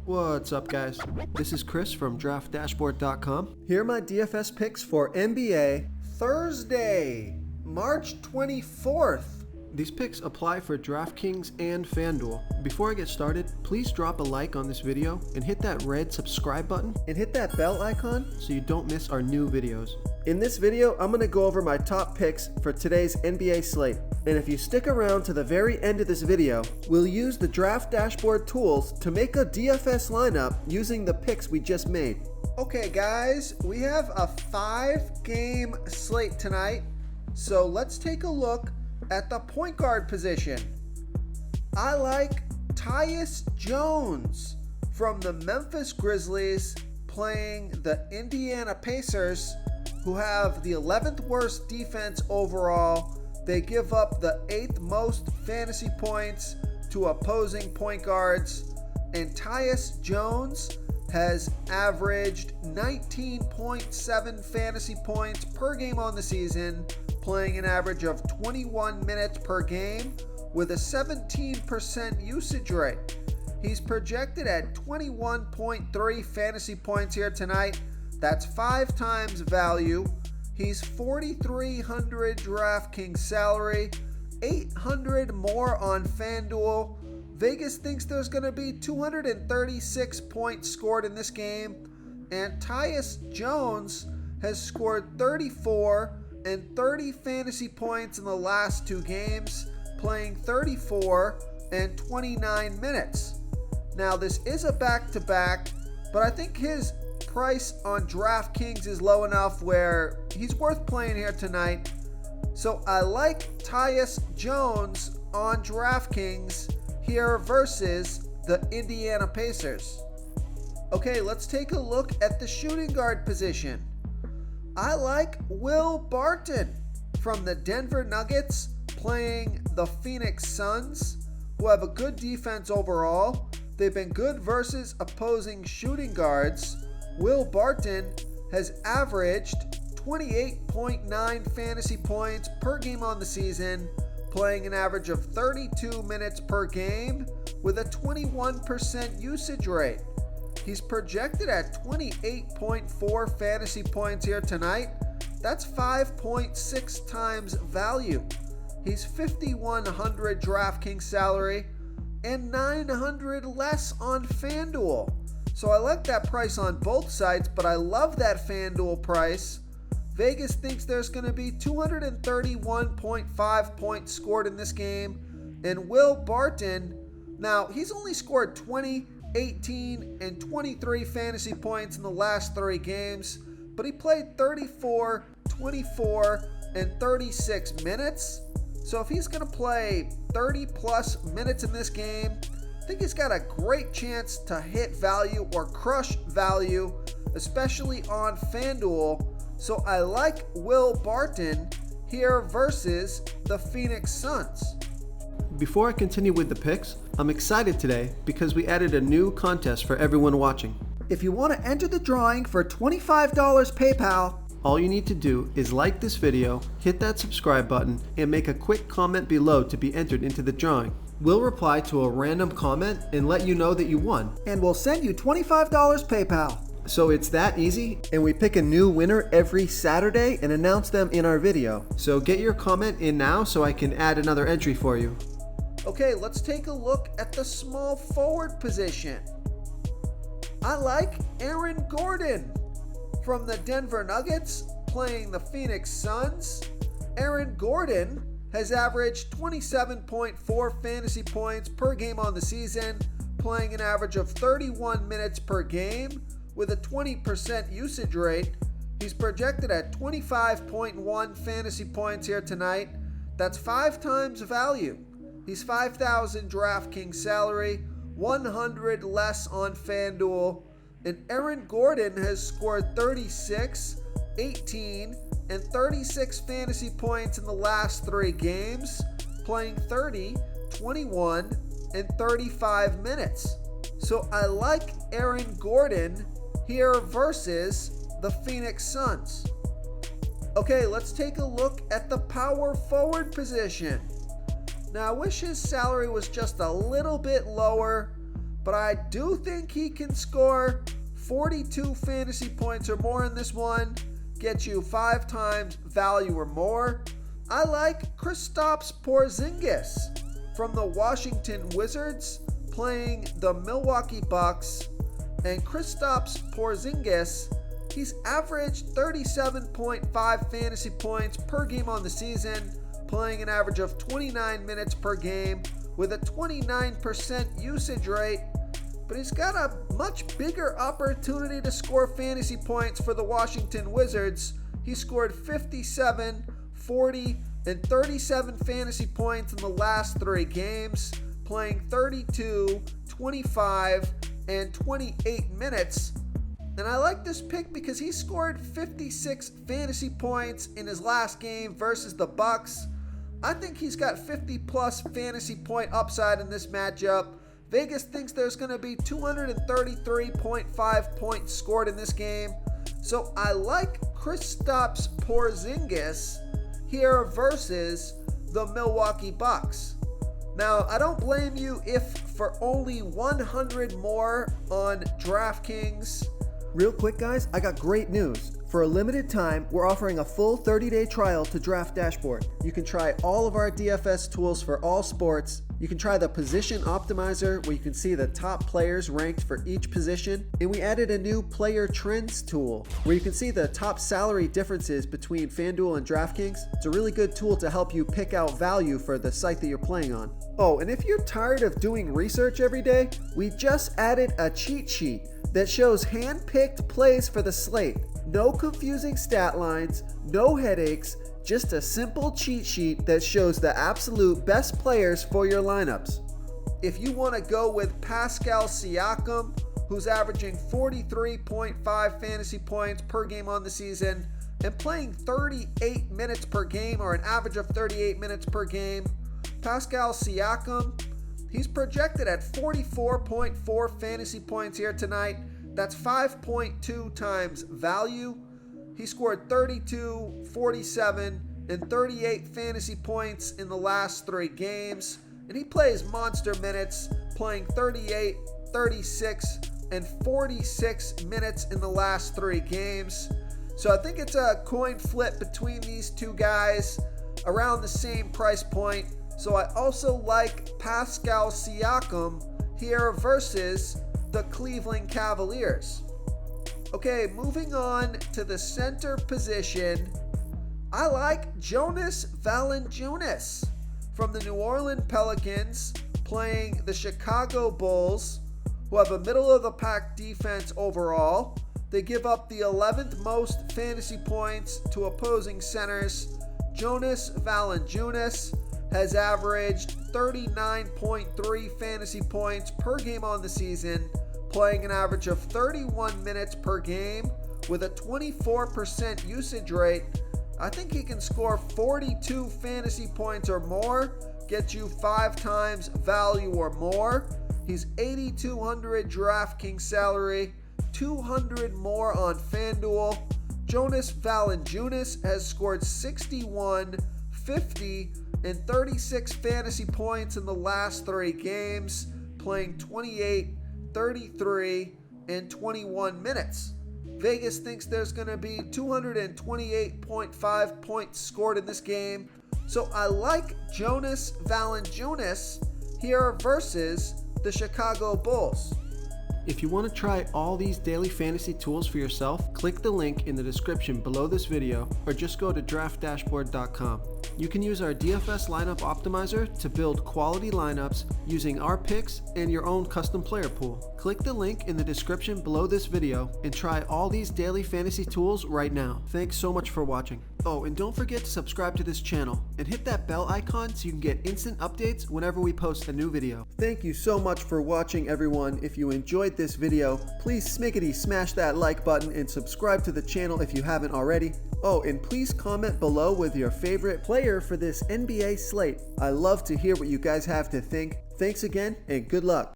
What's up, guys? This is Chris from DraftDashboard.com. Here are my DFS picks for NBA Thursday, March 24th. These picks apply for DraftKings and FanDuel. Before I get started, please drop a like on this video and hit that red subscribe button and hit that bell icon so you don't miss our new videos. In this video, I'm going to go over my top picks for today's NBA slate. And if you stick around to the very end of this video, we'll use the Draft Dashboard tools to make a DFS lineup using the picks we just made. Okay guys, we have a 5-game slate tonight. So let's take a look at the point guard position. I like Tyus Jones from the Memphis Grizzlies playing the Indiana Pacers, who have the 11th worst defense overall. They give up the 8th most fantasy points to opposing point guards, and Tyus Jones has averaged 19.7 fantasy points per game on the season, playing an average of 21 minutes per game with a 17% usage rate. He's projected at 21.3 fantasy points here tonight. That's 5 times value. He's 4,300 DraftKings salary, 800 more on FanDuel. Vegas thinks there's going to be 236 points scored in this game, and Tyus Jones has scored 34 and 30 fantasy points in the last 2 games, playing 34 and 29 minutes. Now, this is a back-to-back, but I think his price on DraftKings is low enough where he's worth playing here tonight. So I like Tyus Jones on DraftKings here versus the Indiana Pacers. Okay, let's take a look at the shooting guard position. I like Will Barton from the Denver Nuggets playing the Phoenix Suns, who have a good defense overall. They've been good versus opposing shooting guards. Will Barton has averaged 28.9 fantasy points per game on the season, playing an average of 32 minutes per game with a 21% usage rate. He's projected at 28.4 fantasy points here tonight. That's 5.6 times value. He's 5,100 DraftKings salary and 900 less on FanDuel. So I like that price on both sites, but I love that FanDuel price. Vegas thinks there's going to be 231.5 points scored in this game. And Will Barton, now he's only scored 20, 18, and 23 fantasy points in the last 3 games, but he played 34, 24, and 36 minutes. So if he's going to play 30 plus minutes in this game, I think he's got a great chance to hit value or crush value, especially on FanDuel. So I like Will Barton here versus the Phoenix Suns. Before I continue with the picks, I'm excited today because we added a new contest for everyone watching. If you want to enter the drawing for $25 PayPal, all you need to do is like this video, hit that subscribe button, and make a quick comment below to be entered into the drawing. We'll reply to a random comment and let you know that you won, and we'll send you $25 PayPal. So it's that easy, and we pick a new winner every Saturday and announce them in our video. So get your comment in now so I can add another entry for you. Okay, let's take a look at the small forward position. I like Aaron Gordon from the Denver Nuggets playing the Phoenix Suns. Aaron Gordon has averaged 27.4 fantasy points per game on the season, playing an average of 31 minutes per game with a 20% usage rate. He's projected at 25.1 fantasy points here tonight. That's 5 times value. He's 5,000 DraftKings salary, 100 less on FanDuel, and Aaron Gordon has scored 36, 18, and 36 fantasy points in the last 3 games, playing 30, 21, and 35 minutes. So I like Aaron Gordon here versus the Phoenix Suns. Okay, let's take a look at the power forward position. Now, I wish his salary was just a little bit lower, but I do think he can score 42 fantasy points or more in this one, get you 5 times value or more. I like Kristaps Porzingis from the Washington Wizards playing the Milwaukee Bucks. And Kristaps Porzingis, he's averaged 37.5 fantasy points per game on the season, playing an average of 29 minutes per game with a 29% usage rate. But he's got a much bigger opportunity to score fantasy points for the Washington Wizards. He scored 57, 40, and 37 fantasy points in the last 3 games, playing 32, 25, and 28 minutes. And I like this pick because he scored 56 fantasy points in his last game versus the Bucks. I think he's got 50 plus fantasy point upside in this matchup. Vegas thinks there's going to be 233.5 points scored in this game. So I like Kristaps Porzingis here versus the Milwaukee Bucks. Now, I don't blame you if for only 100 more on DraftKings. Real quick, guys, I got great news. For a limited time, we're offering a full 30-day trial to Draft Dashboard. You can try all of our DFS tools for all sports. You can try the Position Optimizer, where you can see the top players ranked for each position. And we added a new Player Trends tool, where you can see the top salary differences between FanDuel and DraftKings. It's a really good tool to help you pick out value for the site that you're playing on. Oh, and if you're tired of doing research every day, we just added a cheat sheet that shows hand-picked plays for the slate. No confusing stat lines, no headaches, just a simple cheat sheet that shows the absolute best players for your lineups. If you want to go with Pascal Siakam, who's averaging 43.5 fantasy points per game on the season and playing 38 minutes per game, or an average of 38 minutes per game, Pascal Siakam, he's projected at 44.4 fantasy points here tonight. That's 5.2 times value. He scored 32, 47, and 38 fantasy points in the last 3 games. And he plays monster minutes, playing 38, 36, and 46 minutes in the last 3 games. So I think it's a coin flip between these two guys around the same price point. So I also like Pascal Siakam here versus the Cleveland Cavaliers. Okay, moving on to the center position. I like Jonas Valanciunas from the New Orleans Pelicans playing the Chicago Bulls, who have a middle-of-the-pack defense overall. They give up the 11th most fantasy points to opposing centers. Jonas Valanciunas has averaged 39.3 fantasy points per game on the season, playing an average of 31 minutes per game with a 24% usage rate. I think he can score 42 fantasy points or more, get you 5 times value or more. He's 8,200 DraftKings salary, 200 more on FanDuel. Jonas Valanciunas has scored 61, 50, and 36 fantasy points in the last 3 games, playing 28, 33, and 21 minutes. Vegas thinks there's going to be 228.5 points scored in this game. So I like Jonas Valanciunas here versus the Chicago Bulls. If you want to try all these daily fantasy tools for yourself, click the link in the description below this video or just go to draftdashboard.com. You can use our DFS lineup optimizer to build quality lineups using our picks and your own custom player pool. Click the link in the description below this video and try all these daily fantasy tools right now. Thanks so much for watching. Oh, and don't forget to subscribe to this channel and hit that bell icon so you can get instant updates whenever we post a new video. Thank you so much for watching, everyone. If you enjoyed this video, please smash that like button and subscribe to the channel if you haven't already. Oh, and please comment below with your favorite player for this NBA slate. I love to hear what you guys have to think. Thanks again, and good luck.